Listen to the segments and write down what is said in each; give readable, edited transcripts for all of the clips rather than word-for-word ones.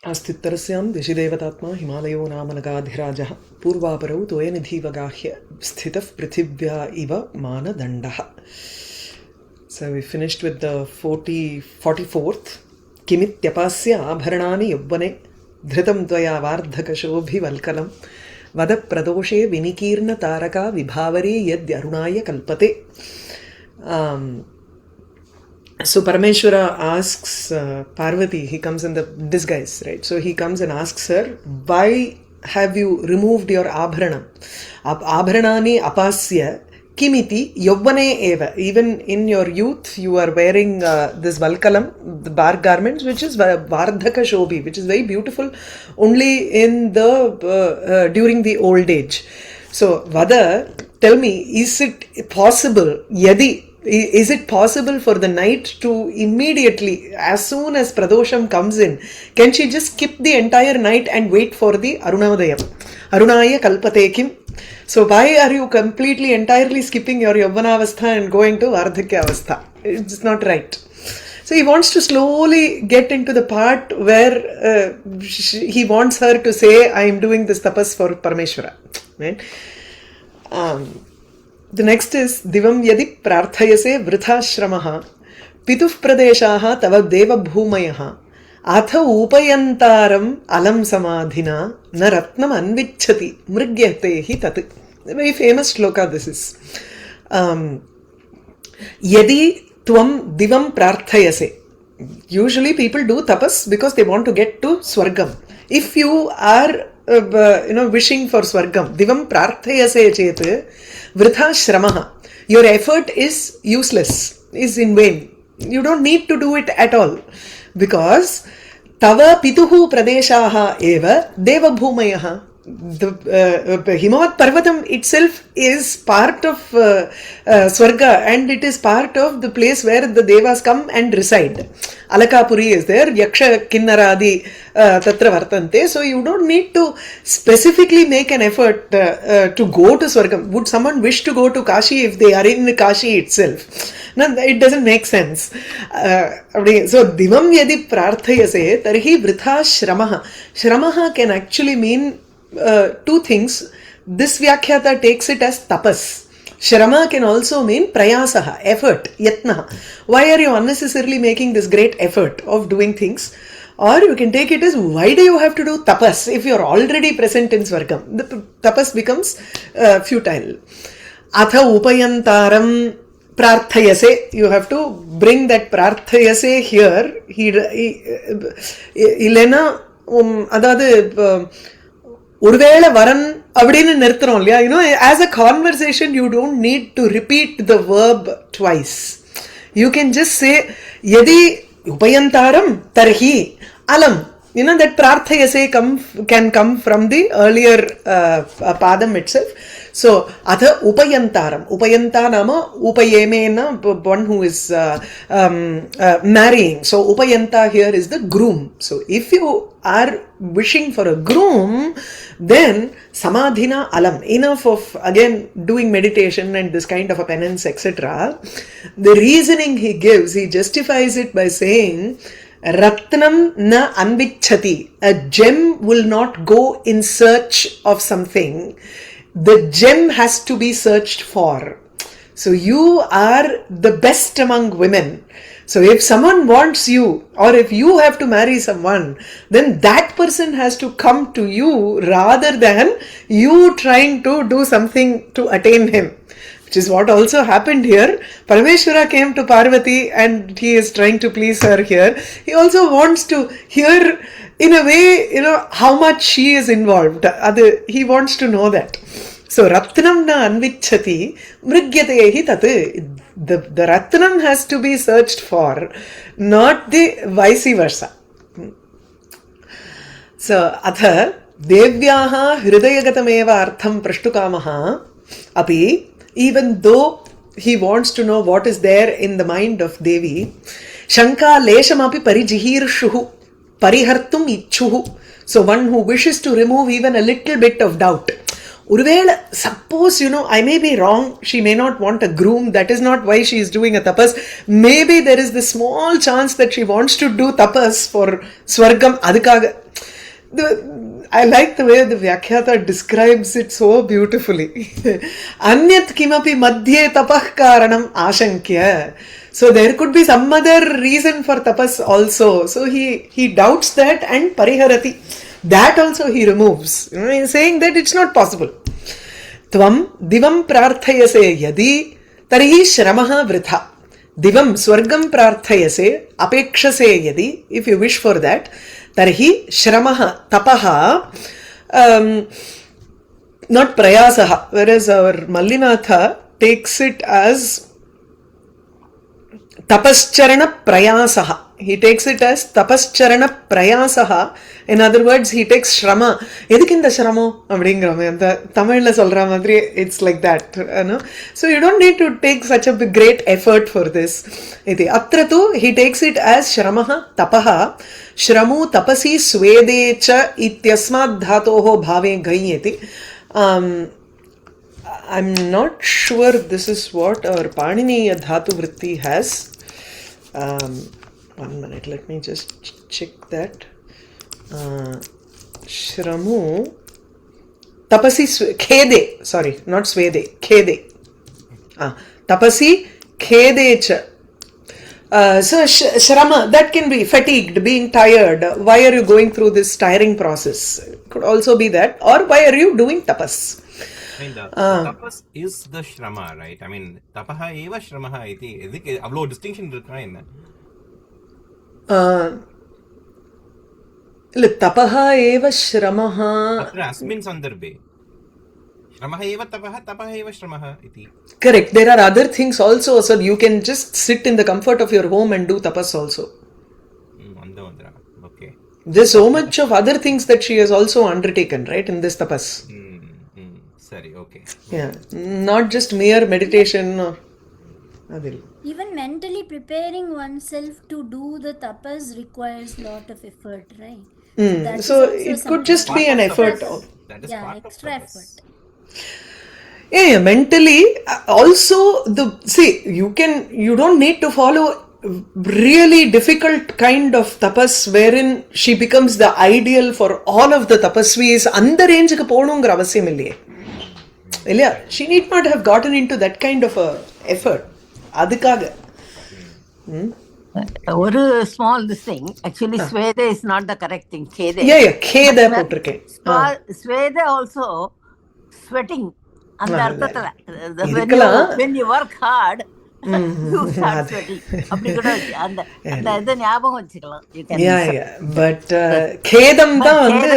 आस्तित्तरस्यां दिशिदेवतात्मा हिमालयो नाम नगाधिराजः पूर्वापरौ तोयनिधिवगाह्य स्थितः पृथिव्या इव मानदण्डः. So we finished with the 44th. किमित्यपास्य आभरणानि यौवने धृतं त्वया वार्धकशोभिवल्कलं वद प्रदोषे विनिकीर्णतारका विभावरी यद्यरुणाय कल्पते. So Parameshwara asks Parvati, he comes in the disguise, right? So he comes and asks her, why have you removed your abharanam? Abharanani apasya kimiti yovvane eva. Even in your youth, you are wearing this valkalam, the bar garments, which is vardhaka shobhi, which is very beautiful only in the during the old age. So Vada, tell me, is it possible, yadi, is it possible for the night to immediately, as soon as Pradosham comes in, can she just skip the entire night and wait for the Arunodayam? Arunaya kalpate kim. So why are you completely, entirely skipping your Yavvanavastha and going to Vardhakyavastha? It's not right. So he wants to slowly get into the part where he wants her to say, I am doing this tapas for Parameshwara. Right? The next is Divam yadi prarthayase vrithashramaha pituh pradeshaha tava deva bhumayaha atha upayantaram alam samadhina na ratnam anvichhati mrigyate hi tat. A very famous shloka this is. Yadi tvam divam prarthayase. Usually people do tapas because they want to get to Swargam. If you are wishing for Swargam, divam prarthayase chet vritha shramaha, your effort is useless, is in vain. You don't need to do it at all, because tava pituhu pradeshaha eva deva bhumayaha. The Himavat Parvatam itself is part of Swarga, and it is part of the place where the Devas come and reside. Alakapuri is there, Yaksha Kinnaradi Tatra Vartante. So you don't need to specifically make an effort to go to Swargam. Would someone wish to go to Kashi if they are in Kashi itself? No, it doesn't make sense. So Divam Yadi Prarthayase Tarhi Vritha Shramaha. Shramaha can actually mean two things. This Vyakhyata takes it as tapas. Shrama can also mean prayasaha, effort, yatna. Why are you unnecessarily making this great effort of doing things? Or you can take it as, why do you have to do tapas if you are already present in Swargam? The tapas becomes futile. Atha upayantaram prarthayase. You have to bring that prarthayase here. Ilena adadu Urvela Varan Avadina Nirtharon. You know, as a conversation, you don't need to repeat the verb twice. You can just say, Yadi Upayantaram Tarhi Alam. You know, that prarthayase can come from the earlier padam itself. So, Atha Upayantaram. Upayanta nama Upayemena, one who is marrying. So, Upayanta here is the groom. So, if you are wishing for a groom, then Samadhina Alam. Enough of, again, doing meditation and this kind of a penance, etc. The reasoning he gives, he justifies it by saying, Ratnam na anvichhati. A gem will not go in search of something. The gem has to be searched for. So you are the best among women. So if someone wants you, or if you have to marry someone, then that person has to come to you rather than you trying to do something to attain him. Which is what also happened here. Parameshwara came to Parvati and he is trying to please her here. He also wants to hear, in a way, how much she is involved. He wants to know that. So, Ratnam na anvichhati mrigyatehi tat. The Ratnam has to be searched for, not the vice versa. So, atha devyaha hridayagatameva artham prashtukamaha api. Even though he wants to know what is there in the mind of Devi, Shanka leshamapi parijihirshuhu parihartum ichuhu. So one who wishes to remove even a little bit of doubt. Urvela, suppose, I may be wrong, she may not want a groom, that is not why she is doing a tapas. Maybe there is the small chance that she wants to do tapas for Swargam adhikaga. I like the way the Vyakhyata describes it so beautifully. Anyat kimapi madhye tapah karanam ashankya. So there could be some other reason for tapas also. So he doubts that and pariharati. That also he removes. He's saying that it's not possible. Tvam divam prarthayase yadi tarhi shramaha vritha. Divam swargam prarthayase apekshase yadi, if you wish for that, tarhi shramaha tapaha, not prayasaha, whereas our Mallinatha takes it as tapascharana prayasaha. He takes it as tapascharana prayasaha. In other words, he takes shrama. எதுக்கு இந்த சிரமம் அப்படிங்கிறோமே அந்த தமிழ்ல சொல்ற மாதிரி it's like that, so you don't need to take such a great effort for this. இது அत्र tu he takes it as shramah tapah shramu tapasi swede cha ityasmad dhatoho bhave gayeti. I'm not sure this is what our Paniniya dhatu vritti has. One minute, let me just check that. Shramu tapasi khede, sorry, not swede, khede. Tapasi khede cha. So shrama, that can be fatigued, being tired. Why are you going through this tiring process? Could also be that. Or why are you doing tapas? I mean, tapas is the shrama, right? I mean, tapaha eva shramaha iti. Idhukku avlo distinction irukka enna? இல்ல தபஹா ஏவ ஸ்ரமஹ அத்ர அஸ்மின் சந்தர்பே ஸ்ரமஹ ஏவ தபஹ தபஹ ஏவ ஸ்ரமஹ இதி. Correct. There are other things also, so you can just sit in the comfort of your home and do tapas also. Okay. There's so much of other things that she has also undertaken, right, in this tapas. Sorry, okay. Yeah, not just mere meditation or adil. Even mentally preparing oneself to do the tapas requires lot of effort, right? So it could just be an effort. That is part extra of effort. Yeah, mentally also you don't need to follow really difficult kind of tapas wherein she becomes the ideal for all of the tapasvis. அந்த ரேஞ்சுக்கு போகணுங்கிற அவசியம் இல்லையே இல்லையா? She need not have gotten into that kind of a effort. அதுக்காக ஒரு small this thing, actually swede is not the correct thing. Khede. Yeah, khede போட்டிருக்கேன். Swede also sweating. அந்த அர்த்தத்துல when you work hard you start sweating. அப்படி கூட அந்த இத ஞாபகம் வச்சுக்கலாம். But khedam தான் வந்து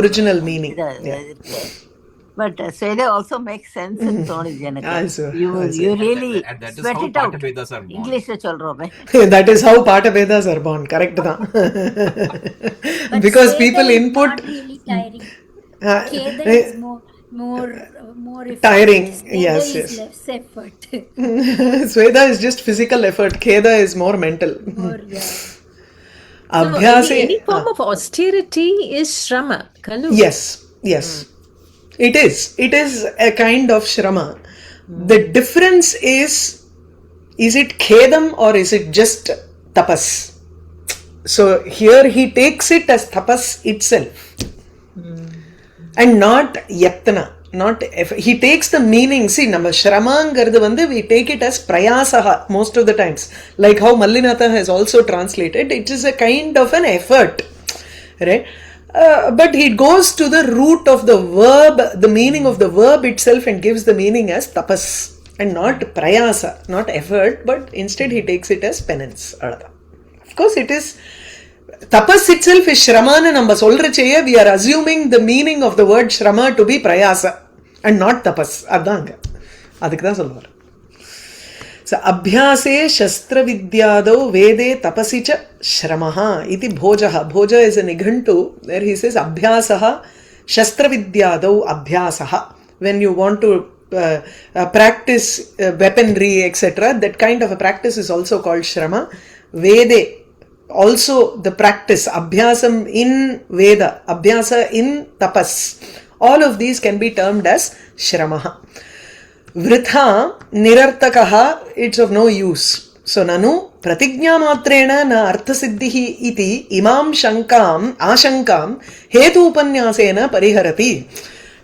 original meaning. But swede also makes sense in தோணுது எனக்கு. You really sweat it out. இங்கிலீஷ்ல சொல்றோமே. That is how Patavedas are born. Correct தான். Because people input really tiring. Kheda is more tiring. Yes. Less effort. Sweda is just physical effort. Kheda is more mental. Abhyase, any form of austerity is shrama. Yes. It is a kind of shrama. The difference is it khedam or is it just tapas? So here he takes it as tapas itself. And not yatna, not he takes the meaning. See, nama shramangaradu vandu we take it as prayasaha most of the times, like how Mallinatha has also translated. It is a kind of an effort, right? But he goes to the root of the verb, the meaning of the verb itself, and gives the meaning as tapas and not prayasa, not effort, but instead he takes it as penance. Of course, it is tapas itself is shramana. Namba solracheya, we are assuming the meaning of the word shrama to be prayasa and not tapas. Adanga adukku da solvar. So abhyase shastra vidyado vede tapasi cha shramaha iti bhojaha. Bhoja is a nighantu where he says abhyasaha shastra vidyado abhyasaha. When you want to practice weaponry, etc., that kind of a practice is also called shrama. Vede, also the practice, abhyasam in veda, abhyasa in tapas. All of these can be termed as shramaha. Vritha nirartakaha, it's of no use. So nanu pratignya matrena na arthasiddhihi iti imam ashankam hetu upanyasena pariharati.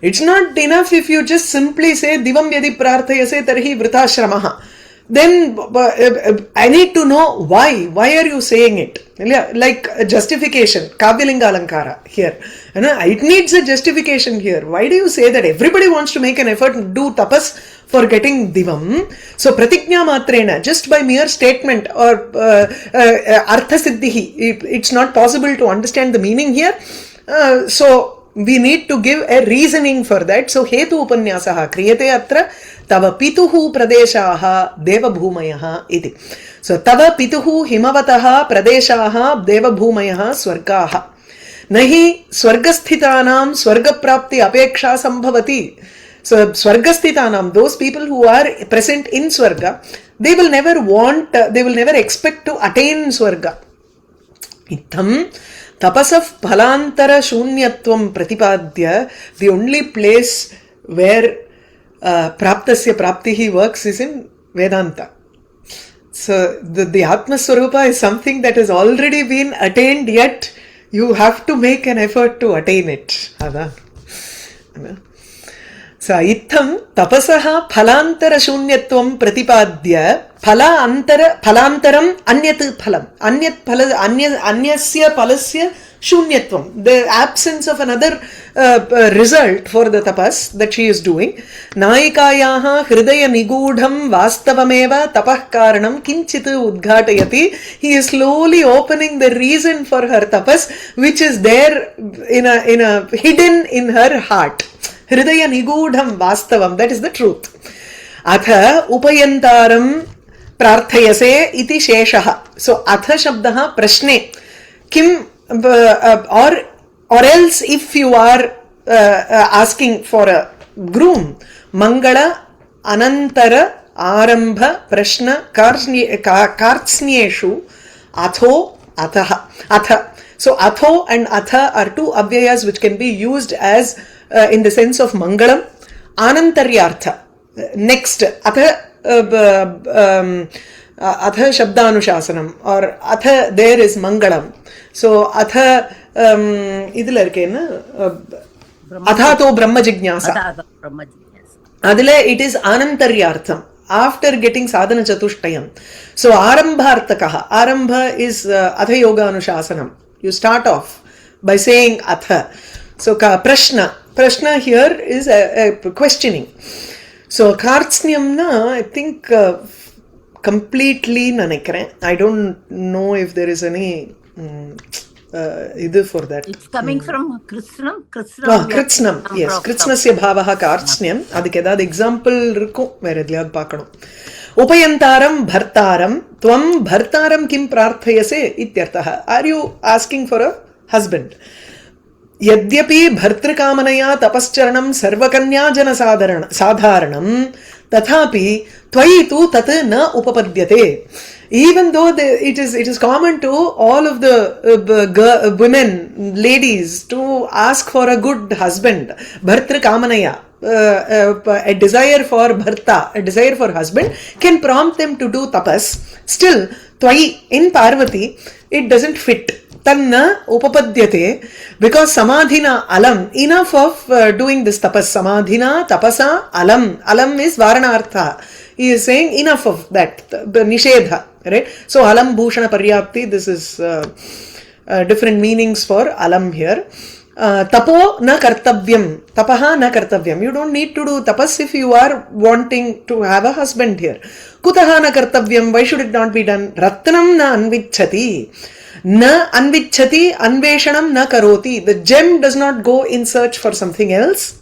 It's not enough if you just simply say divam yadi prarthayase tarhi vritashramaha. Then I need to know why. Why are you saying it? Like a justification. Kavyalinga alankara here. It needs a justification here. Why do you say that? Everybody wants to make an effort to do tapas for getting divam. So pratignya matrena, just by mere statement or artha siddhihi, it's not possible to understand the meaning here. So we need to give a reasoning for that. So hetu upanyasaha kriyate atra tava pituhu pradeshaha devabhumayaha iti. So tava pituhu himavataha pradeshaha devabhumayaha swargaha. Nahi swargasthithanam swargaprapti apeksha sambhavati. So swargasthithanam, those people who are present in swarga, they will never expect to attain swarga. Itham tapasaf phalantara shunyatvam pratipadya, the only place where praptasya praptihi works is in Vedanta. So the Atma Swarupa is something that has already been attained, yet you have to make an effort to attain it. So itham tapasaha phalantara shunyatvam pratipadya phalantaram anyat phalam anyasya phalasya shunyatvam, the absence of another result for the tapas that she is doing. Naikayaha hridaya nigudham vastavameva tapah karanam kinchit udghatayati. He is slowly opening the reason for her tapas, which is there in a hidden in her heart. Hridaya nigudham vastavam, that is the truth. Atha upayantaram prarthayase iti sheshaha. So atha shabdaha prashne kim or else if you are asking for a groom, mangala anantara arambha prashna kartsnyeshu atho ataha atha. So atho and atha are two avyayas which can be used as in the sense of mangalam, anantaryartha. Next atha atha shabdanuशासनम or atha there is mangalam. So atha idhula irukena athato brahma jignasa, adile it is anantaryartham after getting sadhana chatushtayam. So arambhartakaha, arambha is atha yoga anuशासनम. You start off by saying atha. So prashna here is a questioning. So kartsnyam na I think completely nanikkren. I don't know if there is any either for that. It's coming from Krishnam. Krishnam, yes. Krishnasya bhavaha kartsnyam. Adukku edad example irukkum vera edliyad paakano. Upayantaram bhartaram tvam bhartaram kim prarthayase ityartha. Are you asking for a husband? यद्यपि भर्तृकामनया तपश्चरणं सर्वकन्या जन साधारणं तथापि त्वयि तु तत् न उपपद्यते. Even though it is common to all of the women, ladies, to ask for a good husband, bhartृकामनया, a desire for bharta, a desire for husband can prompt them to do tapas. Still, twayi in Parvati, it doesn't fit. Tanna upapadyate, because samadhina alam, enough of doing this tapas. Samadhina tapasa alam. Alam is varanartha. He is saying enough of that, the nishedha, right? So alam bhushana paryapti, this is different meanings for alam here. Tapo na kartavyam, tapaha na kartavyam. You don't need to do tapas if you are wanting to have a husband here. Kutaha na kartavyam, why should it not be done? Ratnam na anvichati. Na anvichati anveshanam na karoti. The gem does not go in search for something else.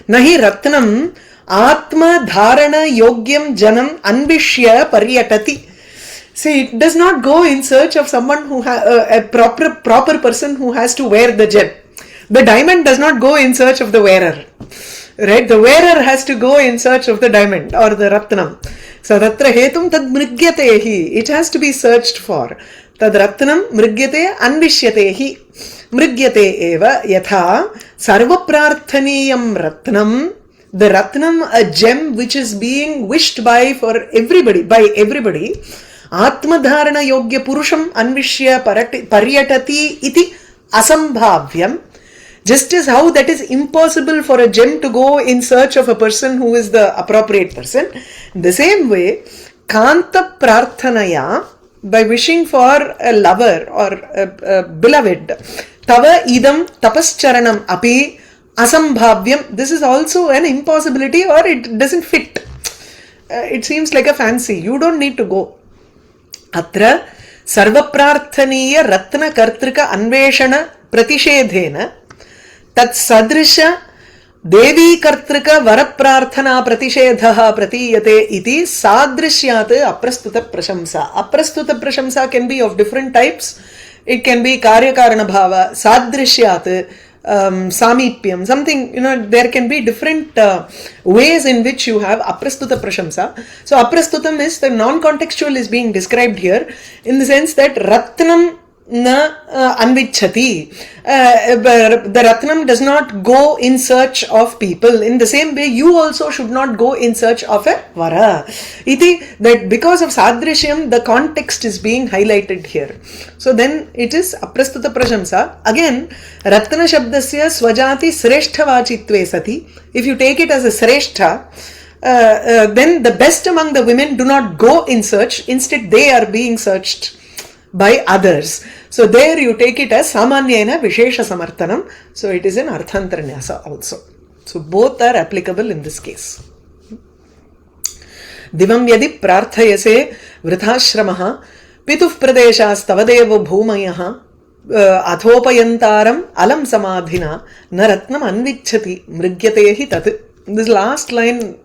Nahi ratnam atma dharana yogyam janam anvishya paryatati. See, it does not go in search of someone who a proper person who has to wear the gem. The diamond does not go in search of the wearer. Right? The wearer has to go in search of the diamond or the ratnam. So tatra hetum tad mrigyatehi. It has to be searched for. Tad ratnam mrigyate anvishyatehi. Mrigyate eva yatha sarva prarthaniyam ratnam. The ratnam, a gem which is being wished by everybody. ஆத்மதாரண யோக்ய புருஷம் அன்விஷ்ய பர்யடதி இதி அசம்பாவ்யம். Just as how that is impossible for a gem to go in search of a person who is the appropriate person, in the same way, Kanta Prarthanaya, by wishing for a lover or a beloved, Tava idam tapascharanam api asambhavyam, this is also an impossibility or it doesn't fit. It seems like a fancy. You don't need to go. Atra sarvaprarthaniya ratna kartrika anveshana pratishedhena तत् सदृश देवी कर्तृक वर प्रार्थना प्रतिषेधः प्रतीयते इति सादृश्यात् अप्रस्तुत प्रशंसा. अप्रस्तुत प्रशंसा can be of different types. It can be कार्य कारण भाव, सादृश्यात्, samipyam, something, there can be different ways in which you have aprastuta prashamsa. So aprastutam is the non-contextual is being described here in the sense that ratnam na anvichati. The ratnam does not go in search of people. In the same way, you also should not go in search of a vara. Iti, that because of sadrishyam, the context is being highlighted here. So then it is aprastuta prashamsa. Again, ratna shabdasya swajati sreshtha vachitve sati. If you take it as a sreshtha, then the best among the women do not go in search. Instead, they are being searched by others. So there you take it as samanyena vishesha samarthanam. So it is an arthantaranyasa also. So both are applicable in this case. Divam yadi prarthayase vrithashramaha pituh pradeshastavadevo bhumayaha athopayantaram alam samadhina naratnam anvichati mrigyatehi tat. This last line,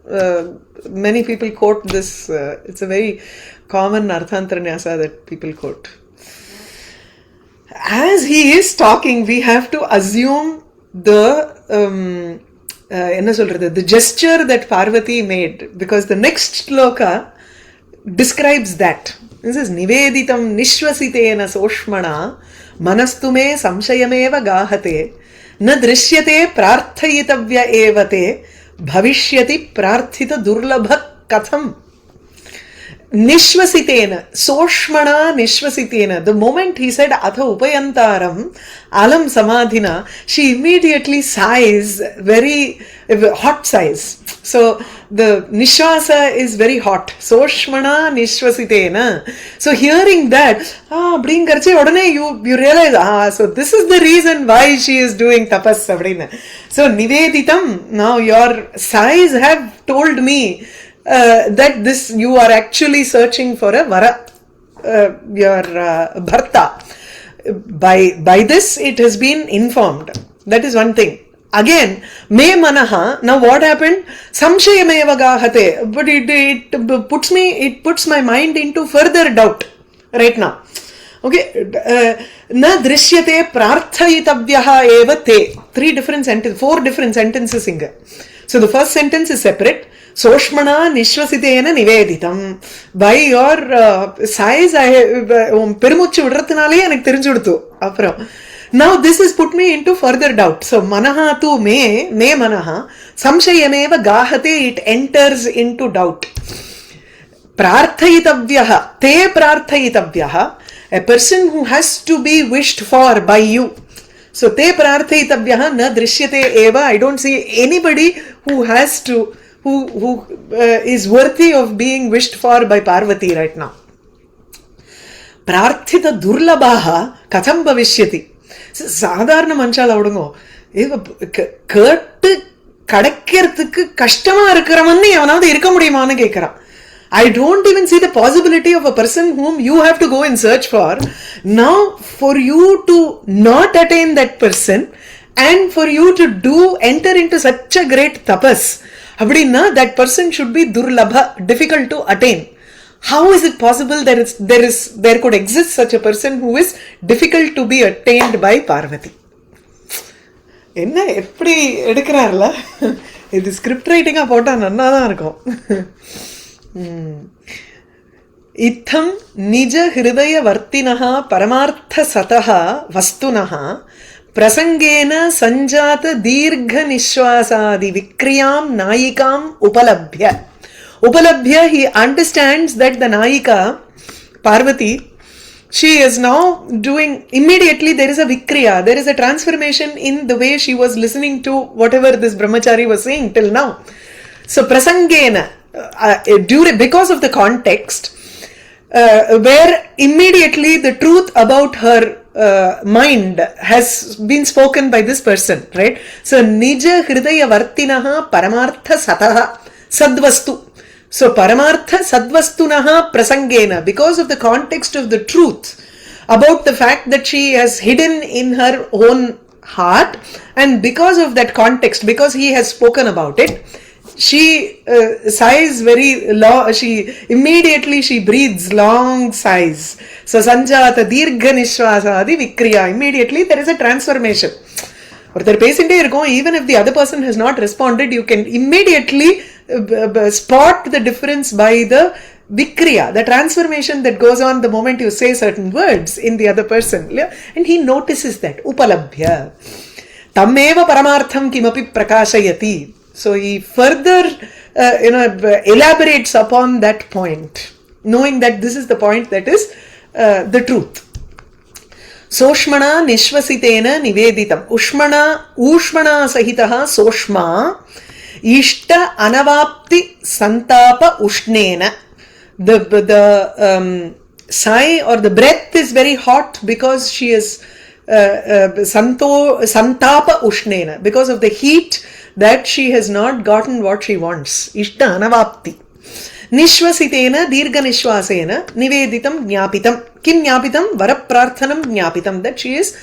many people quote this. It's a very common arthantaranyasa that people quote. As he is talking, we have to assume the the gesture that Parvati made, because the next shloka describes that. This is Niveditam Nishvasitena Soshmana Manastume Samshayameva Gahate Na Drishyate Prarthayitavya Evate Bhavishyati Prarthita Durlabha Katham. Nishvasitena, Soshmana Nishvasitena. The moment he said Atha Upayantaram, Alam Samadhina, she immediately sighs, very hot sighs. So the Nishvasa is very hot. Soshmana Nishvasitena. So hearing that, you realize, so this is the reason why she is doing tapas. So Niveditam, now your sighs have told me that this you are actually searching for a vara, your bharta. By this it has been informed. That is one thing. Again, me manaha. Now what happened? Samshayameva gahate. But it puts my mind into further doubt right now. Okay, na drishyate prarthayitavyaha eva te. 4 different sentences inga. So the first sentence is separate. Soshmana Nishvasitena Niveditam. By your size, பெருமூச்சு விடுறதுனாலே எனக்கு தெரிஞ்சுடுத்து அப்புறம். Now this has put me into further doubt. So manaha tu me manaha samshayameva gahate, it enters into doubt. Prarthayitavyaha, te prarthayitavyaha, a person who has to be wished for by you. So te prarthayitavyaha na drishyate eva. I don't see anybody who has to who is worthy of being wished for by Parvati right now. Prarthita durlabaha katham bhavishyati. சாதாரண மனுஷால விடுங்கோ, கேட்டு கிடைக்கிறதுக்கு கஷ்டமா இருக்கிறவன் எவனாவது இருக்க முடியுமான்னு கேட்கிறான். I don't even see the possibility of a person whom you have to go and search for. Now, for you to not attain that person and for you to enter into such a great tapas, அப்படின்னா that person should be durlabha, difficult to attain. How is it possible that there could exist such a person who is difficult to be attained by Parvati? என்ன எப்படி எடுக்கிறார்ல, இது script ரைட்டிங்கா போட்டா நன்னா தான் இருக்கும். இத்தம் நிஜ ஹிருதய வர்த்தினஹ பரமார்த்த சதஹ வஸ்துனஹ பிரசங்கேன சஞ்சாத தீர்க்க நிஸ்வாசாதி விக்ரியாம் நாயிகாம் உபலப்ய. Upalabhya, he understands that the Nayika Parvati, she is now doing, immediately there is a vikriya, there is a transformation in the way she was listening to whatever this brahmachari was saying till now. So prasangena, because of the context, where immediately the truth about her mind has been spoken by this person, right? So nija hridaya vartinaha paramartha sataha sadvastu. So paramartha sadvastunaha prasangena, because of the context of the truth about the fact that she has hidden in her own heart, and because of that context, because he has spoken about it, she sighs very long, she breathes long sighs. So sanjata dirgha nishwasadi vikriya, immediately there is a transformation. ஒருத்தர் பேசிட்டே இருக்கும், even if the other person has not responded, you can immediately spot the difference by the vikriya, the transformation that goes on the moment you say certain words in the other person, and he notices that. Upalabhya tammeva paramartham kimapi prakashayati. So he further elaborates upon that point, knowing that this is the point that is the truth. सोष्मणा निश्वसितेन निवेदितम्. ऊष्मणा सहितः सोष्मा इष्ट अनवाप्ति संताप उष्णेन. The sigh or the breath is very hot because she is santapa ushnena, because of the heat that she has not gotten what she wants. Ishta anavapti. Nishvasitena dirgha nishvasena niveditam jnapitam. Kim jnapitam? Varaprarthanam jnapitam, that she is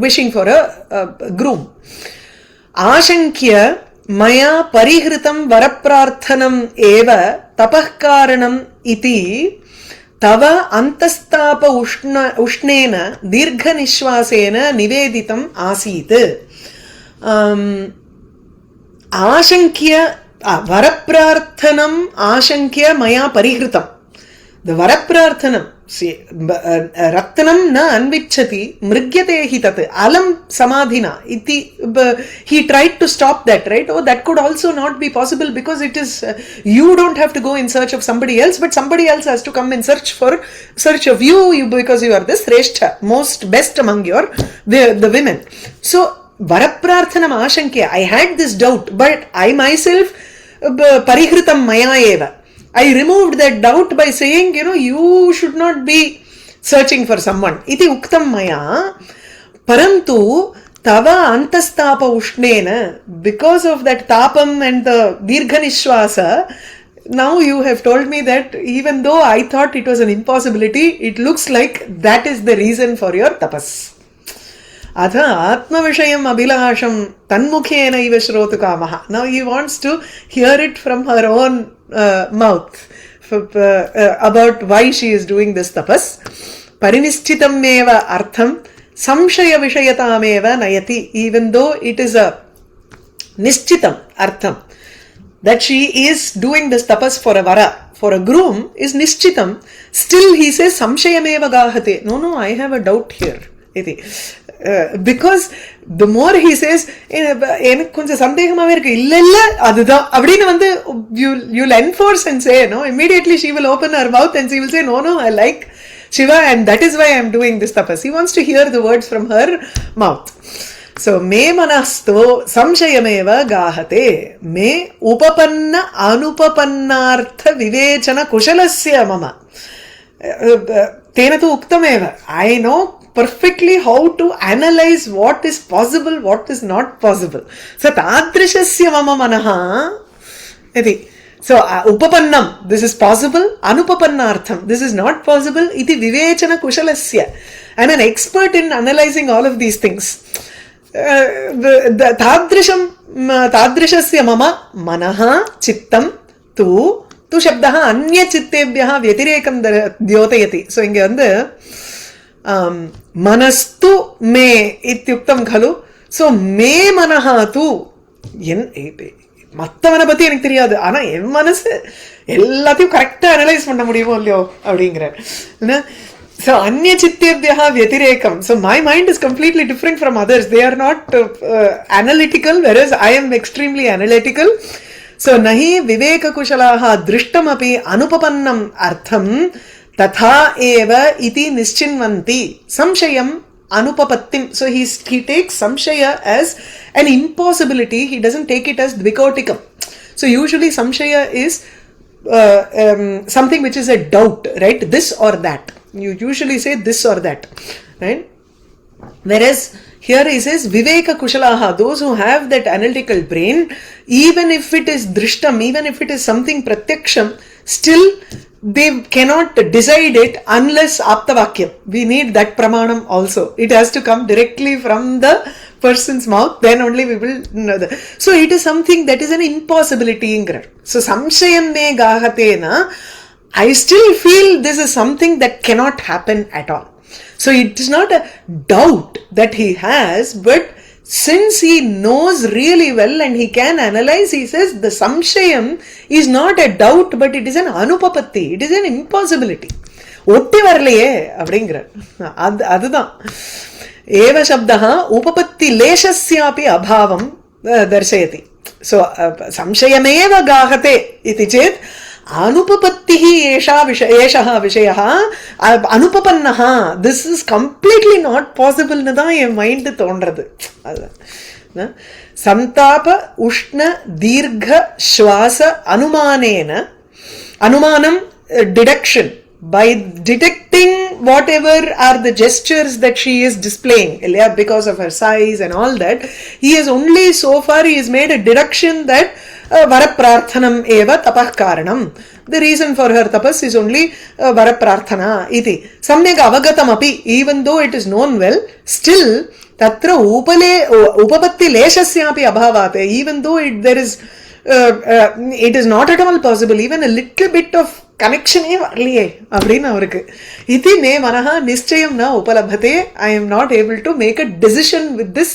wishing for a groom. Ashankya maya parihritam varaprarthanam eva tapahkaranam iti tava antastapa ushnena dirgha nishvasena niveditam asit. Ashankya varaprarthanam ashankya maya parihritam. The varaprarthanam, see, rattanam na anvichati mrigyate hi tat alam samadhina iti. He tried to stop that, right? Oh, that could also not be possible, because it is you don't have to go in search of somebody else, but somebody else has to come in search of you, because you are the shrestha, most best among the women. So varaprarthanam ashankya, I had this doubt, but I myself parihritam maya eva, I removed that doubt by saying, you should not be searching for someone. Iti uktam maya. Parantu tava antastapa ushnena, because of that tapam and the dirgha nishwasa, now you have told me that even though I thought it was an impossibility, it looks like that is the reason for your tapas. Atha atmavishayam abhilasham tanmukhena iva shrotu kamaha. Now he wants to hear it from her own mouth about why she is doing this tapas. Parinishchitam eva artham samshaya vishayatam eva nayati. Even though it is a nishchitam artham, that she is doing this tapas for a vara, for a groom, is nishchitam. Still he says samshayam eva gahate. No, I have a doubt here. Because the more he says, you'll enforce and say, no, immediately she will open her mouth and she will say, no, I like Shiva and that is why I am doing this tapas. He wants to hear the words from her mouth. So, me manasto samshayameva gahate, me upapanna anupapannartha vivechana kushalasya mama. Tena tu uktameva. I know perfectly how to analyze what is possible, what is not possible. So, tadrishasya mama manaha. So, upapannam, this is possible. Anupapannartham, this is not possible. Iti vivechana kushalasya. I am an expert in analyzing all of these things. Tadrishasya mama manaha chittam tu shabdaha anya chittebhyaha vyatirekam dyotayati. So, inge vandu manastu me ityuktam khalu. So, me manaha tu மத்தவனை பத்தி எனக்கு தெரியாது, ஆனா என் மனசு எல்லாத்தையும் கரெக்டா analyse பண்ண முடியுமோ இல்லையோ அப்படிங்கிற. So, anya chittebhyaha vyatirekam. So, my mind is completely different from others. They are not analytical, whereas I am extremely analytical. So, nahi viveka kushalaha drishtam api anupapannam artham तथा एव इति निश्चिन्वन्ति संशयम् अनुपपत्तिम. So he takes samshaya as an impossibility. He doesn't take it as dvikotikam. So usually samshaya is something which is a doubt, right? This or that. You usually say this or that, right? Whereas here he says viveka kushalaha, those who have that analytical brain, even if it is drishtam, even if it is something pratyaksham, still they cannot decide it unless aptavakyam. We need that pramanam also. It has to come directly from the person's mouth, then only we will know that. So it is something that is an impossibility. So samshayam me gahatena, I still feel this is something that cannot happen at all. So it is not a doubt that he has, but since he knows really well and he can analyze, he says the samshayam is not a doubt, but it is an anupapatti. It is an impossibility. ஒட்டி வரலையே அப்படிங்கிறார். அதுதான் ஏவ சப்தா உபபத்தி லேசஸ்யாபி அபாவம் தர்சயதி. So சம்சயமேவ காகதே இது சேத் अनुपपत्तिः एषः विषयः अनुपपन्नः, this is completely not possible नु தான் என் மைண்ட் தோன்றது. சந்தாப உஷ்ண தீர்க்க ஸ்வாச அனுமானம் deduction, by detecting whatever are the gestures that she is displaying because of her size and all that, he has only so far he has made a deduction that varaprarthanam eva tapah karanam. The reason for her tapas is only varaprarthana iti samyak avagatam api. Even though it is known well, still tatra upapatti leshasyapi abhavat, even though there is it is not at all possible, even a little bit of connection varliye அப்படினு அவருக்கு. இதி மே மனஹ நிச்சயம் ந உபலபதே. I am not able to make a decision with this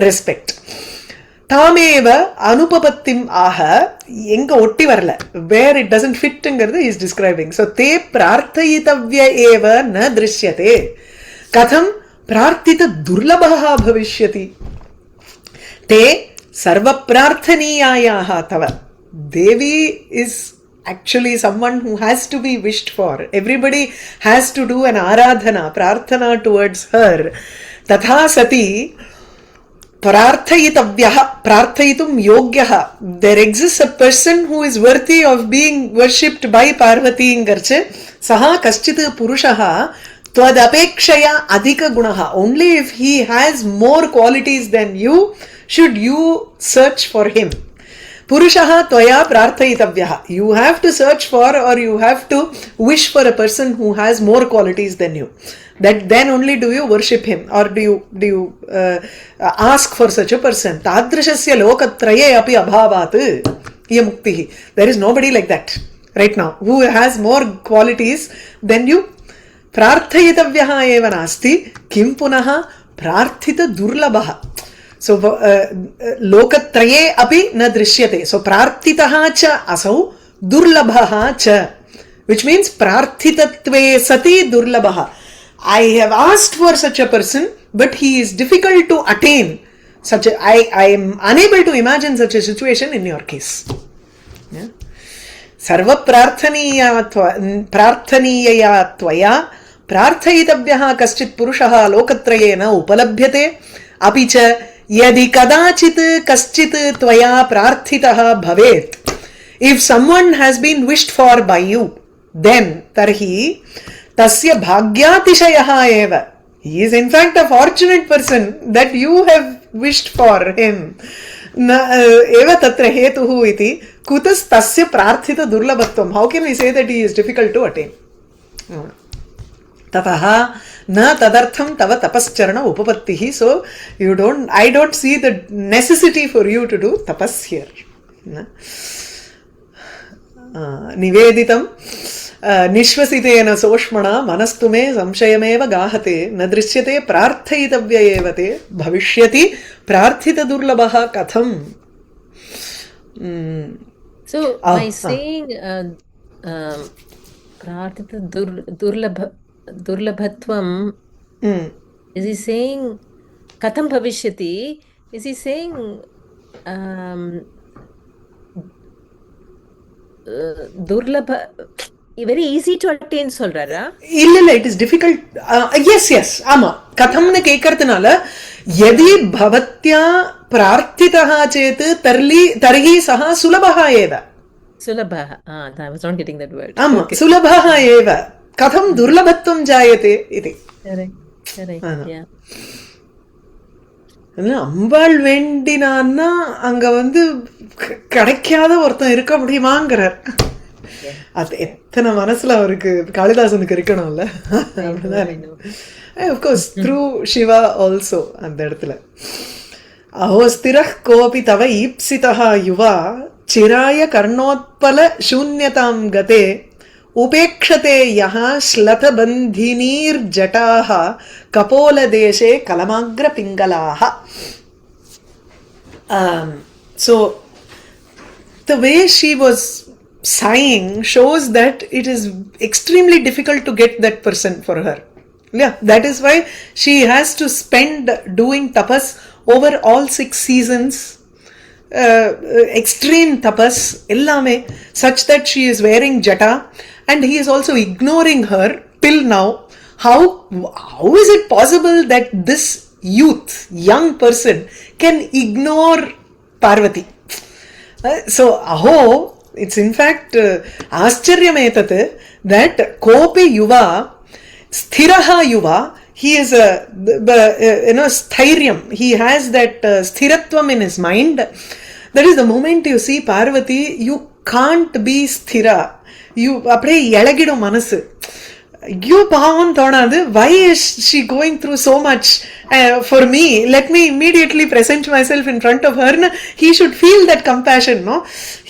respect. தாமேவ அனுபபத்திம் ஆக, எங்க ஒட்டி வரல, where it doesn't ஃபிட்ங்கிறது இஸ் டிஸ்கிரைபிங். ஸோ தே பிரார்த்தயித்தவ்ய ஏவ ந திருஷ்யதே. கதம் பிரார்த்தித துர்லபः பவிஷ்யதி. தே சர்வ பிரார்த்தனீயாயாः தவ. தேவி is actually someone who has to be wished for. Everybody has to do an aradhana, prarthana towards her. Tatha sati prarthayitum yogyah. There exists a person who is worthy of being worshipped by Parvati ingarche. Saha kaschit purushaha twadapekshaya adhika gunaha. Only if he has more qualities than you, should you search for him. Purushaha tvaya prarthayitavyaha. You have to search for, or you have to wish for a person who has more qualities than you. That then only do you worship him, or do you ask for such a person. Tadrashasya lokatraye api abhavat yamuktihi. There is nobody like that right now who has more qualities than you. Prarthayitavyaha eva nasti kim punaha prarthita durlabha. So lokatraye api na drishyate. So prarthitaha cha asau durlabhaha cha, which means prarthitatve sati durlabhaha. I have asked for such a person, but he is difficult to attain. Such a, I am unable to imagine such a situation in your case. Yeah? Sarva prarthaniyaya tvaya prarthayitavyaha kaschit purushaha lokatrayena upalabhyate. Api cha yadi kadachit kaschit tvaya prarthitaha bhavet. If someone has been wished for by you, then tarhi tasya bhagyatishayaha eva. He is in fact a fortunate person that you have wished for him. Eva tatra hetuhu iti kutas tasya prarthita durlabhatvam. How can we say that he is difficult to attain? Tataha na tadartham tava tapascharana upapattihi. So I don't see the necessity for you to do tapas here. Niveditam निश्वसितेन सोष्मणा मनस्तु मे संशयमेव गाहते न दृश्यते प्रार्थयितव्य एव ते भविष्यति प्रार्थितदुर्लभः कथम्. So by saying प्रार्थित durlabhatvam, is he saying katham bhavishyati? Is he saying durlabha? Very easy to attain சொல்றாரா? இல்ல it is difficult. Yes yes ஆமா, கதம்னு கேட்கறதுனால யதி பவத்யா பிரார்த்திதः சேத் தர்ஹி சஹ சுலபः ஏவ. சுலபः. I was not getting that word. ஆமா, சுலபः ஏவ. கதம் துர்லபத்வம் ஜாயதே இது. Correct. Yeah. அம்பாள் வேண்டினான்னா அங்க வந்து கிடைக்காத ஒருத்தன் இருக்க முடியுமாங்கிறார். அது எத்தனை மனசுல அவருக்கு காளிதாசனுக்கு இருக்கணும்ல. அஃப்கோர்ஸ் த்ரூ சிவா ஆல்சோ அந்த இடத்துல. அஹோ ஸ்திரः கோபி தவ ஈப்சிதः யுவா சிராய கர்ணோத்பல சூன்யதாம் கதே உபேக்ஷதே யஹ ஸ்லதபந்தினீர் ஜட்டாஹ கபோலதேசே கலமாக்ர பிங்களாஹ. So the way she was sighing shows that it is extremely difficult to get that person for her. Yeah, that is why she has to spend doing tapas over all 6 seasons. Extreme tapas ellame, such that she is wearing jata and he is also ignoring her till now. How is it possible that this young person can ignore Parvati? So aho, it's in fact ascharyametat that kopi yuva sthiraha yuva, he is a sthiryam, he has that sthiratvam in his mind. That is the moment you see Parvati, you can't be sthira, you அப்படியே இழகிடும் மனசு. ஐயோ பாவம் தோணாது. Why is she going through so much for me? Let me immediately present myself in front of her. He should feel that compassion, no?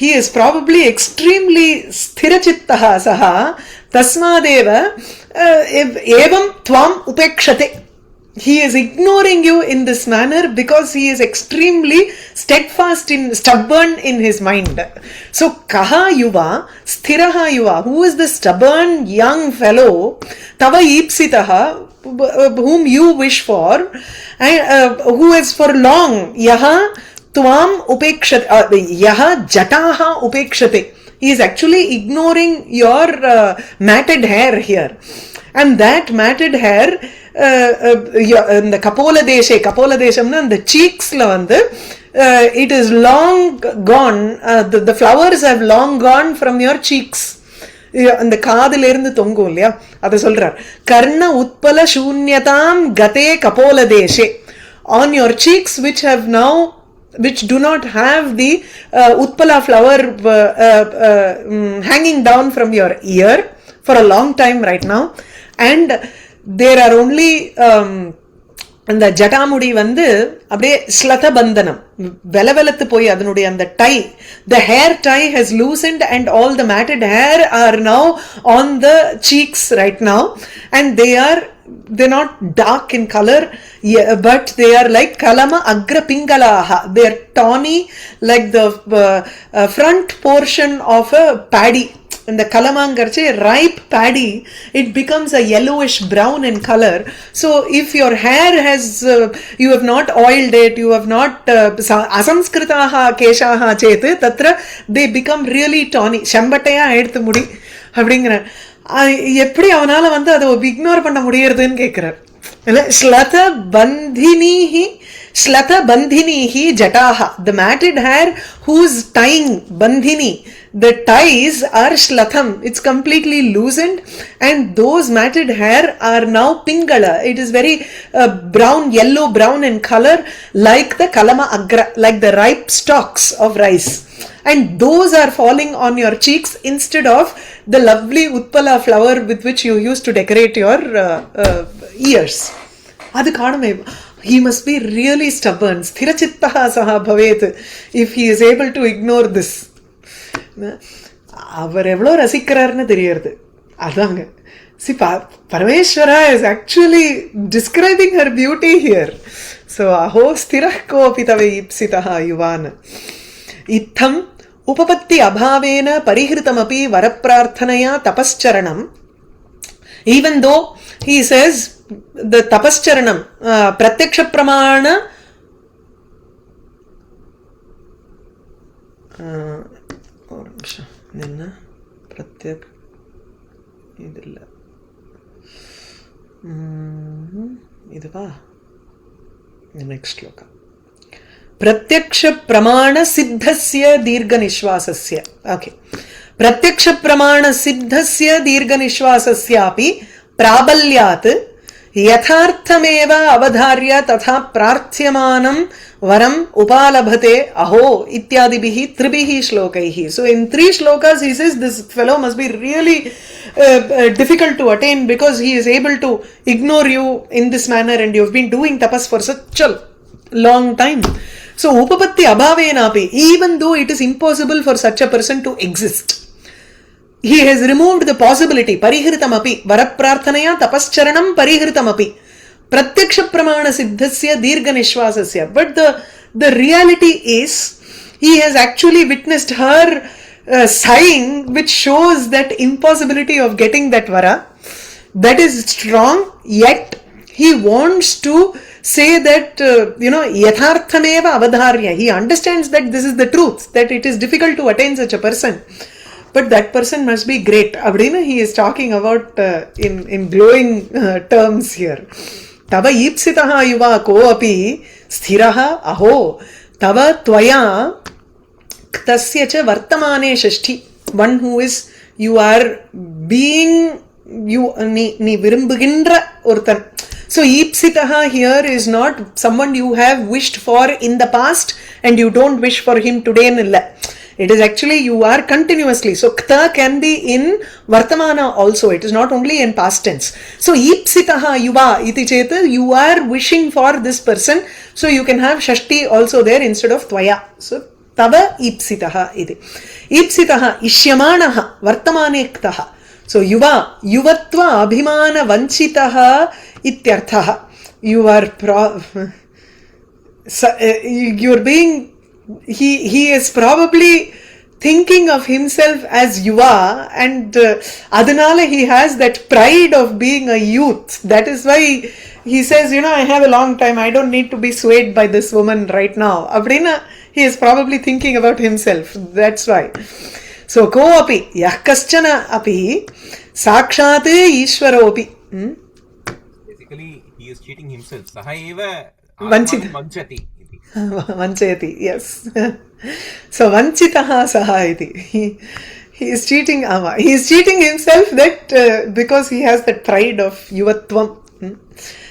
He is probably extremely sthirachittaha saha tasmadeva evam tvam upekshate. He is ignoring you in this manner because he is extremely stubborn in his mind. So kaha yuva sthiraha yuva, who is the stubborn young fellow, tava ipsitaha, whom you wish for, and who is for long, yaha tvam upekshate, yaha jataha upekshate. He is actually ignoring your matted hair here. And that matted hair இந்த கபோல தேசம்னா அந்த சீக்ஸ்ல வந்து it is long gone, the flowers have long gone from your cheeks. அந்த காதுல இருந்து தொங்கும் இல்லையா, அத சொல்றார். கர்ண உத்பல சூன்யதாம் கதே கபோல தேசே, on your cheeks which do not have the utpala flower hanging down from your ear for a long time right now. And there are only அந்த ஜட்டாமுடி வந்து அப்படியே ஸ்லத பந்தனம் வெலவெலத்து போய் அதனுடைய அந்த tie, the hair tie has loosened and all the matted hair are now on the cheeks right now, and they're not dark in color, but they are like kalama agra pingalaha. They are tawny like the front portion of a paddy. In the kalamangarche, ripe paddy, it becomes a yellowish brown in color. So if your hair has, you have not oiled it, you have not asamskritaha keshaha chet, tatra they become really tawny. Shambataya eduthu mudi அப்படிங்கிற. எப்படி அவனால வந்து அதை ignore பண்ண முடியறதுன்னு கேட்கிறார். ஸ்லத பந்தினிஹி ஜட்டாஹா, the matted hair whose tying bandhini, the ties are shlatham, it's completely loosened, and those matted hair are now pingala. It is very yellow brown in color, like the kalama agra, like the ripe stalks of rice, and those are falling on your cheeks instead of the lovely utpala flower with which you used to decorate your ears. adu kaaname. He must be really stubborn. Sthirachittaha saha bhavet if he is able to ignore this. அவர் எவ்வளோ ரசிக்கிறார்னு தெரியுது. அதாங்க. See, Parameshwara is actually describing her beauty here. So, aho sthirah kopi tave ipsitaha yuvan. Itham upapatti abhavena parihritamapi varaprarthanaya tapascharanam. Even though he says the tapascharanam, pratyaksha pramana, idilla iduva next shloka प्रत्यक्ष प्रमाण सिद्धस्य दीर्घ निश्वासस्य okay प्रत्यक्ष प्रमाण सिद्धस्य दीर्घ निश्वासस्यापि प्राबल्यात् यथार्थमेव अवधार्य तथा प्रार्थ्यमानं वरम उपालभते अहो इत्यादिभिः त्रिभिः श्लोकैः. So in 3 shlokas he says this fellow must be really difficult to attain because he is able to ignore you in this manner and you have been doing tapas for such a long time. So upapatti abhavenapi, even though it is impossible for such a person to exist, he has removed the possibility. Parihritamapi varaprarthanaya tapascharanam parihritamapi pratyaksha pramana siddhasya dirgha nishwasasya. But the reality is he has actually witnessed her sighing, which shows that impossibility of getting that vara. That is strong, yet he wants to say that yatharthameva avadharya. He understands that this is the truth, that it is difficult to attain such a person, but that person must be great. Abdina he is talking about in glowing terms here. Tava ipsitaha yuva ko api sthiraha aho tava tvaya tasya cha vartamane shashti. One who is you are being you ni virumbuginra orthan. So ipsitaha here is not someone you have wished for in the past and you don't wish for him today nilla. It is actually you are continuously. So kta can be in vartamana also. It is not only in past tense. So ipsitaha yuva iti cheta you are wishing for this person. So you can have shashti also there instead of tvaya. So tava ipsitaha iti. Ipsitaha ishyamanaha vartamane ktaha. So yuva yuvatva abhimana vanchitaha ityarthaha. You are you're being he is probably thinking of himself as yuva and adanala he has that pride of being a youth. That is why he says I have a long time, I don't need to be swayed by this woman right now. Abdina he is probably thinking about himself. That's why. So ko api yah kaschana api sakshat ishwaropi. Basically he is cheating himself. Saha eva vanchati. Vanchayati, yes. So vanchitaha saha iti. He is cheating ama. He is cheating himself that because he has that pride of yuvatvam.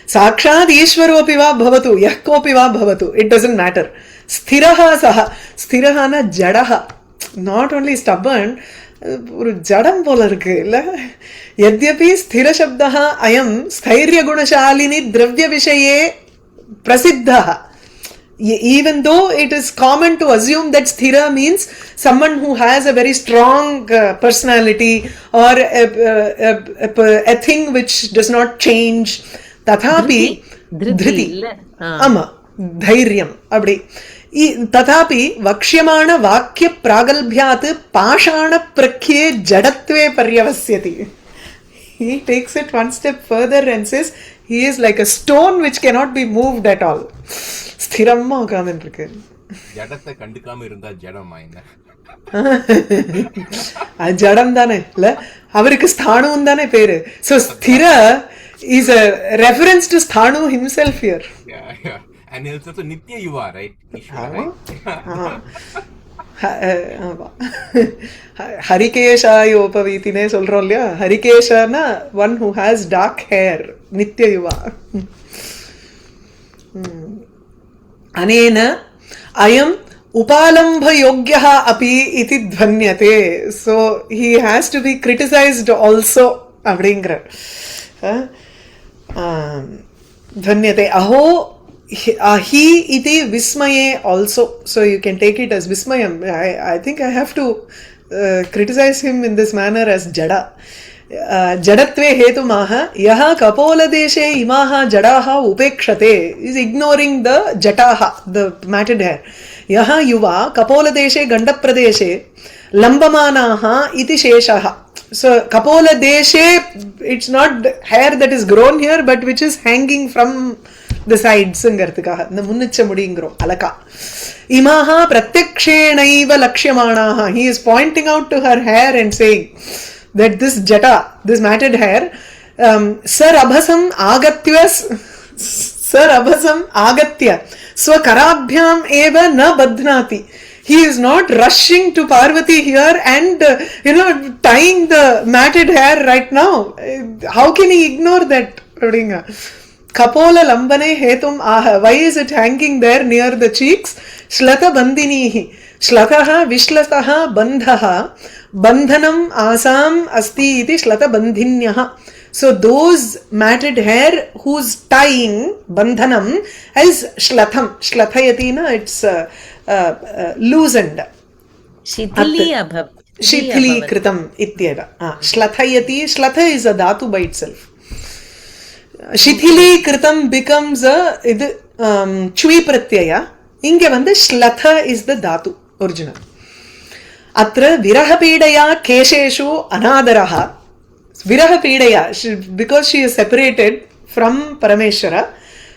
Sakshat ishwaropi va bhavatu yah kopi va bhavatu. It doesn't matter. Sthiraha saha. Sthiraha na jadaha. Not only stubborn, ஒரு ஜடம் போல இருக்கு இல்ல. यद्यपि स्थिर शब्दः अयं स्थैर्य गुणशालिनी द्रव्य विषये प्रसिद्धः. Even though it is common to assume that sthira means someone who has a very strong personality or a thing which does not change, tathapi dhriti ama dhairyam abdi तथापि वक्ष्यमाण वाक्य प्रागल्भ्यात् पाषाण प्रख्ये जडत्वे पर्यवस्यति. He takes it one step further and says he is like a stone which cannot be moved at all. ஸ்திரமா உட்கார்ந்துட்டு இருக்கு. ஜடத்தை கண்டுக்காம இருந்தா ஜடமா என்ன? அது ஜடம் தானே இல்ல, அவருக்கு ஸ்தானுவும் தானே பேரு. So ஸ்திர is a reference to Sthanu himself here. Yeah. And it's also Nitya Yuva, right? Ishwara, right? ஹரிகேஷாயோபவீதினே சொல்றோம் இல்லையா. ஹரிகேஷனா one who has dark hair, நித்ய யுவா. அனேன அயம் உபாலம்பயோக்யः अपि इति ध्वन्यते. So he has to be criticized also அப்படிங்கிற ध्वन्यते. अहो he iti vismaye also. So you can take it as vismayam. I think I have to criticize him in this manner as jada. Jadatve hetumaha yaha kapola deshe imaha jadaha upekshate is ignoring the jataha, the matted hair. Yaha yuva kapola deshe ganda pradeshe lambamanaha iti sheshaha. So kapola deshe, it's not hair that is grown here but which is hanging from the sides ங்கிறதுக்காக இந்த முன்னிச்ச முடிங்கிறோம் அலகா. இமாஹா பிரத்யக்ஷேணைவ லக்ஷ்யமானாஹ. He is pointing out to her hair and saying that this jata this matted hair. Sir Abhasam Agatya Sir Abhasam Agatya Swakarabhyam Eva Na Badhnati. He is not rushing to Parvati here and tying the matted hair right now. How can he ignore that? Kapola Lambane Hetum Aha. Why is it hanging there near the cheeks? Shlata Bandinihi. Shlataha Vishlataha Bandhaha Bandhanam Asam Asti iti Shlata Bandhinyaha. So those matted hair whose tying Bandhanam is Shlatham. Shlathayati, it's loosened. Shithili abhav. Shithili kritam ityeva. Shlathayati. Slatha is a dhatu by itself. Shithili kritam becomes a chui pratyaya. Inge vande shlatha is the dhatu original. Atra viraha pidaya kesheshu anadaraha. Viraha pidaya, because she is separated from Parameshwara.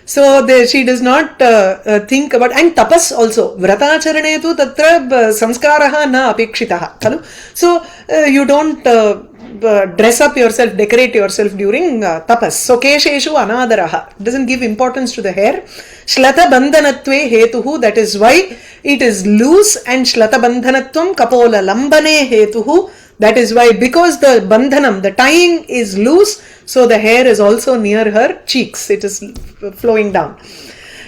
So she does not think about, and tapas also. Vratacharane tu tatra samskaraha na apekshitaha. So you don't dress up yourself, decorate yourself during tapas. So kesheshu anadaraha. Doesn't give importance to the hair. Shlata bandhanatve hetuhu. That is why it is loose, and shlata bandhanatvam kapola lambane hetuhu. That is why, because the bandhanam, the tying is loose, so the hair is also near her cheeks. It is flowing down.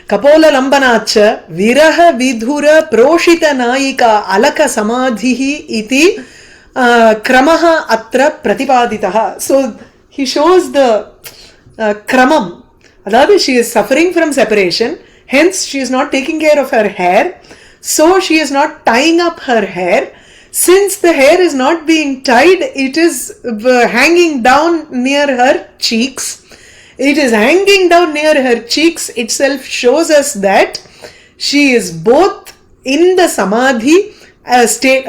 Kapola lambanacha viraha vidhura proshita naika alaka samadhihi iti kramaha atra pratipaditaha. So he shows the kramam. That she is suffering from separation, hence she is not taking care of her hair. So she is not tying up her hair. Since the hair is not being tied, it is hanging down near her cheeks. It is hanging down near her cheeks itself shows us that she is both in the samadhi state.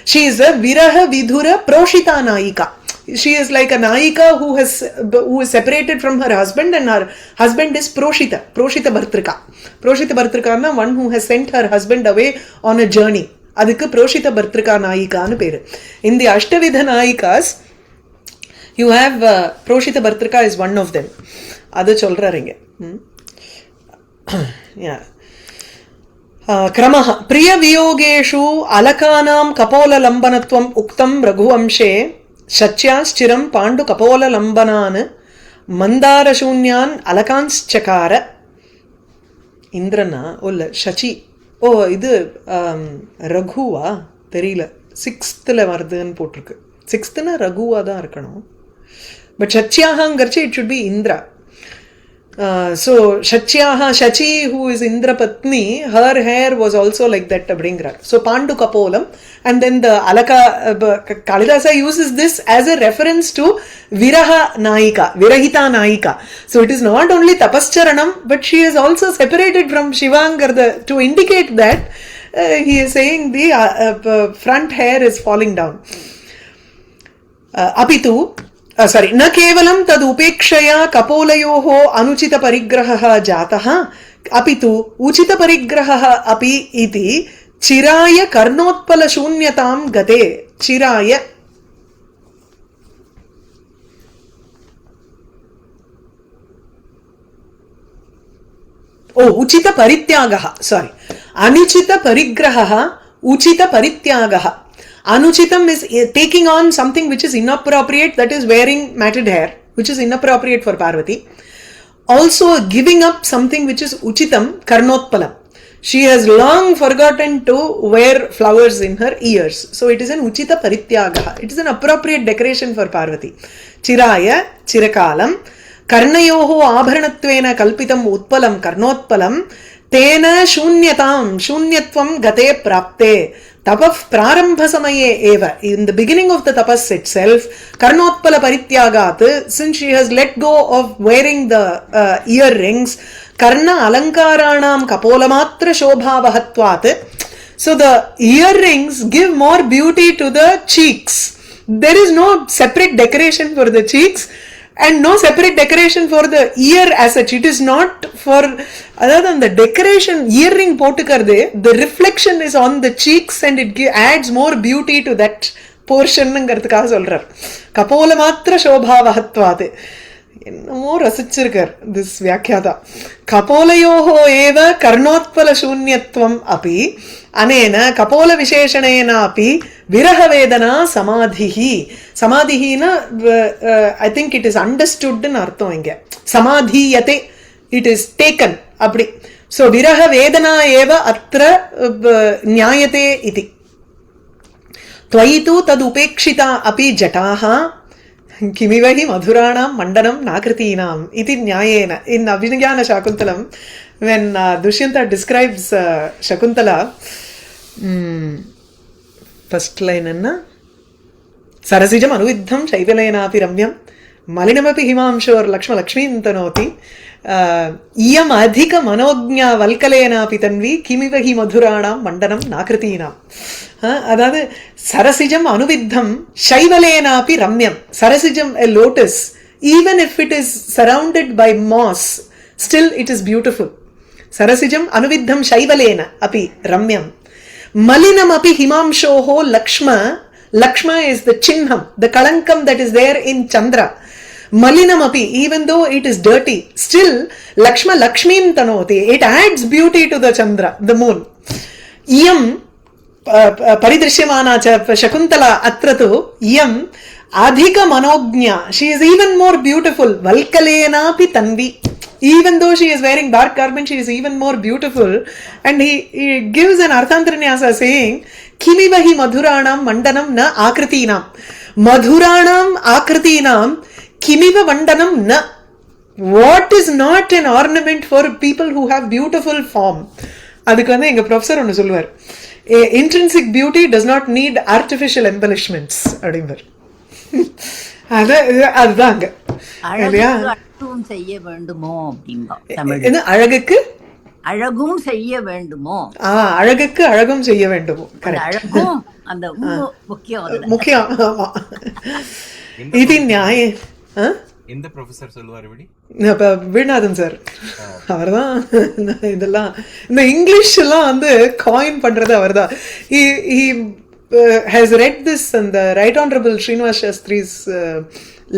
She is a viraha vidhura proshita naika. She is like a naika who is separated from her husband, and her husband is proshita bhartrika. Proshita bhartrika na one who has sent her husband away on a journey. அதுக்கு புரோஷித பர்த்ரிகா நாயிகான்னு பேரு. In the Ashtavidha Nayikas, you have புரோஷித பர்த்ரிகா is one of them. அது சொல்றாருங்க. क्रमः प्रियवियोगेषु अलकानां कपोललम्बनत्वम् उक्तं रघुवंशे शच्याश्चिरं पाण्डुकपोललम्बनान् मन्दारशून्यान् अलकांश्चकार. இந்திரனா இல்ல சச்சி. ஓ இது ரகுவா தெரியல, 6th வருதுன்னு போட்டிருக்கு. 6th ரகுவா தான் இருக்கணும். பட் சச்சியாகங்கிறச்சு it should be Indra. So Shachyaha, Shachi, who is Indra Patni, her hair was also like that abringra. So Pandu Kapolam, and then the Alaka, Kalidasa uses this as a reference to Viraha Naika, Virahita Naika. So it is not only Tapascharanam, but she is also separated from Shivangar to indicate that he is saying the front hair is falling down. Apitu, न केवलं तद उपेक्षया कपोलयोः अनुचित परिग्रहः जातः, अपि तु उचित परिग्रहः अपि इति चिराय कर्णोत्पल शून्यतां गते. चिराय उचित परित्यागः, सॉरी, अनुचित परिग्रहः उचित परित्यागः. Anuchitam is taking on something which is inappropriate, that is wearing matted hair, which is inappropriate for Parvati. Also giving up something which is uchitam, karnotpalam. She has long forgotten to wear flowers in her ears. So it is an uchita parityagaha. It is an appropriate decoration for Parvati. Chiraya, chirakalam, karnayoho abharanatvena kalpitam utpalam karnotpalam, tena shunyatam, shunyatvam gate prapte. Tapaf prarambha samaye eva. In the beginning of the tapas itself, karnotpala parityagat, since she has let go of wearing the earrings, karna alankaranam kapolamatra shobhavahatvat. So the earrings give more beauty to the cheeks. There is no separate decoration for the cheeks and no separate decoration for the ear as such. It is not for, other than the decoration, earring potukarde, the reflection is on the cheeks and it adds more beauty to that போர்ஷன்ங்கிறதுக்காக சொல்றார். கபோல மாத்திர சோபாவகத்வாது. என்னமோ ரசிச்சிருக்கார் this வியாக்கியாதா. கபோலயோஹோ ஏவ கர்ணோத்பல சூன்யத்வம் அப்படி அனேன கபோல விசேஷணேன அப்படி விரக வேதனா சமாதிஹி. சமாதிஹினா ஐ திங்க் இட் இஸ் அண்டர்ஸ்டுட்னு அர்த்தம். இங்க சமாதீயதே, இட் இஸ் டேக்கன் அப்படி. சோ விரக வேதனா ஏவ அத்திர ஞாயதே இதி. त्वयि तु तदुपेक्षिता अपि जटाः किमिव हि मधुराणां मण्डनं नाकृतीनाम् इति न्यायेन. In Abhinayana Shakuntalam, when Dushyanta describes Shakuntala, first line enna, sarasijam anuviddham shaivilenapi ramyam malinamapi himamshor lakshma lakshmin tanoti iyam adhika manognya valkalenapi tanvi kimiva hi madhuranam mandanam nakritinam. அதாவது சரசிஜம் அனுவித்தம் ஷைவலேனாபி ரம்யம். சரசிஜம் a lotus, even if it is surrounded by moss, still it is beautiful. சரசிஜம் அனுவித்தம் ஷைவலேன Abhi ரம்யம். மலினம் Abhi ஹிமாம்ஷோஹோ லக்ஷ்ம. Lakshma is the chinnam, the kalankam that is there in Chandra. Malinam api, even though it is dirty, still Lakshma Lakshmim tanoti. It adds beauty to the Chandra, the moon. Iyam परिदृश्यमाना च शकुन्तला अत्र तु इयम् अधिक Manogya. She is even more beautiful. वल्कलेनापि Tanvi. Even though she is wearing dark garment, she is even more beautiful. And he gives an arthantranyasa saying, किमिव हि मधुराणां मण्डनं न आकृतीनां. मधुराणां आकृतीनां किमिव मण्डनं न. What is not an ornament for people who have beautiful form? அதுக்கு வந்து எங்க professor ஒன்று சொல்லுவார், intrinsic beauty does not need artificial embellishments அப்படிம்பார். அதுதான் அங்க இல்லையா? அழகும் செய்ய வேண்டுமோ அப்படிம்பா தமிழ். என்ன அழகுக்கு அழகும் செய்ய வேண்டுமோ? அழகுக்கு அழகும் செய்ய வேண்டுமோ. அழகும் அந்த முக்கியம் முக்கியம். ஆமா, இது நியாயம். எந்த ப்ரொஃபசர் சொல்லுவார் இப்படி? வீணாதன் சார். அவர்தான் இதெல்லாம் இந்த இங்கிலீஷ் எல்லாம் வந்து காயின் பண்றது அவர்தான். He has read this and the Right Honorable Srinivas Shastri's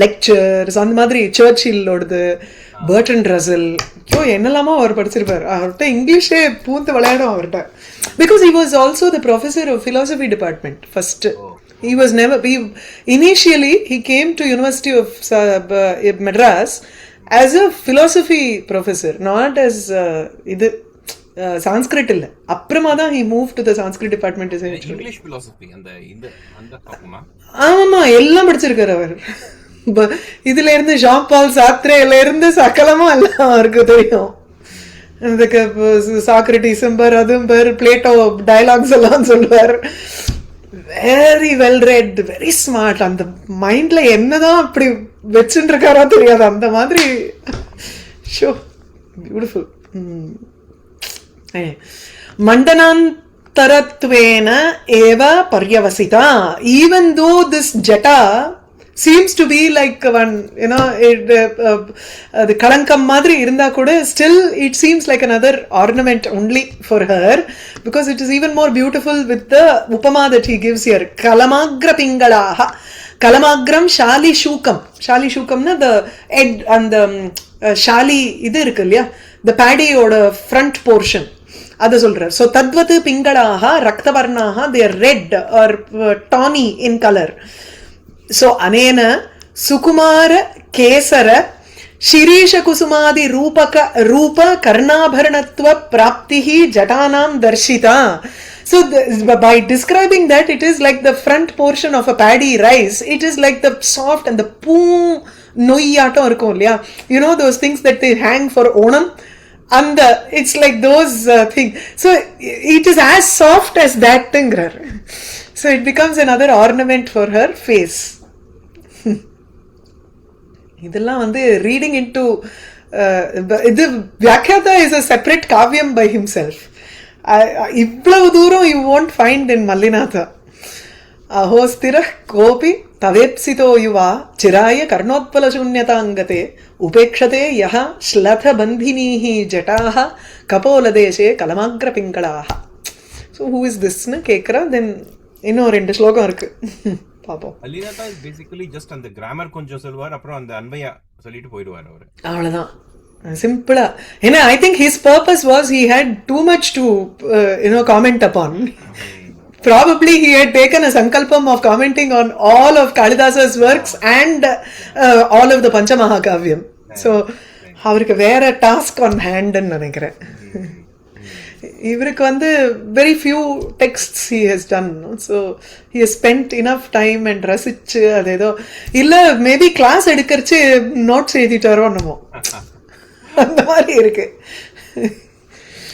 lectures, அந்த மாதிரி சர்ச்சில்லோடது, பர்ட்ரண்ட் ரசல், என்னெல்லாமோ அவர் படிச்சிருப்பார். அவர்கிட்ட இங்கிலீஷே பூந்து விளையாடும் அவர்கிட்ட. Because he was also the professor of philosophy department first. He was never, initially he came to University of Madras as a philosophy professor, not as இது Sanskrit இல்ல. அப்புறமா தான் he moved to the Sanskrit department. English philosophy அந்த பக்கமா? ஆமா, எல்லாம் படிச்சிருக்காரு அவர். இதுல இருந்து ஜான் பால் சாத்ரேல இருந்து சகலமா எல்லாம் அவருக்கு தெரியும். இதுக்கு சாக்ரட்டிஸ் பேர், அதுவும் பேர், பிளேட்டோ டயலாக்ஸ் எல்லாம் சொல்லுவார். Very well read, very smart. அந்த மைண்ட்ல என்னதான் அப்படி வச்சுட்டு இருக்காரோ தெரியாது, அந்த மாதிரி. Show beautiful. மண்டனாந்தரத்வேன ஏவ பர்யவசிதா. ஈவன் தோ திஸ் ஜட்டா seems to be like one, you know, the kalankam madri irunda kuda, still it seems like another ornament only for her, because it is even more beautiful with the upama that he gives here. Kalamagra pingalaha. Kalamagram shali shukam. Shali shukam na the head and the shali idu irukku illaya, the paddy oda front portion, adu solrar. So tadvat pingalaha raktavarnaha, they are red or tawny in color. So anena sukumara kesara shirisha kusumadi rupa karnabharanatva praptihi jatanam darshita. So by describing that, it is like the front portion of a paddy rice. It is like the soft and the poo noiyattam irukum illaya, you know those things that they hang for Onam, and it's like those things. So it is as soft as that thingrar. So it becomes another ornament for her face. இதெல்லாம் வந்து reading into இது வியாக்கியாதா is a separate காவியம் by himself. இவ்வளவு தூரம் you want find in Mallinatha. அஹோஸ்திர கோபி தவேப்சிதோ யுவா சிராய கர்ணோத்பல சூன்யதாங்கதே உபேக்ஷதே யஹ ஸ்லத பந்தினீஹி ஜட்டாஹ கபோலதேசே கலமாக்ர பிங்களாஹ. ஸோ ஹூ இஸ் திஸ்ன்னு கேட்குறா. தென் இன்னும் 2 ஸ்லோகம் இருக்கு. பாப்போம். அல்லிநாதா இஸ் பேசிக்கலி ஜஸ்ட் அந்த கிராமர் கொஞ்சம் சொல்லுவார், அப்புறம் அந்த அன்வையா சொல்லிட்டு போயிடுவார் அவரு. அவ்வளவுதான், சிம்பிளா. ஏன்னா I think his purpose was he had too much to comment அப்பான். Probably he had taken a sankalpam of commenting on all of Kalidasa's works and all of the Panchamahakavyam. So அவருக்கு வேற டாஸ்க் ஆன் ஹேண்ட்னு நினைக்கிறேன். இவருக்கு வந்து very few texts he has done. So he has spend enough time and ரசிச்சு அது ஏதோ இல்லை maybe class எடுக்கிறச்சு நோட்ஸ் எழுதிட்டாரோ என்னமோ அந்த மாதிரி இருக்கு.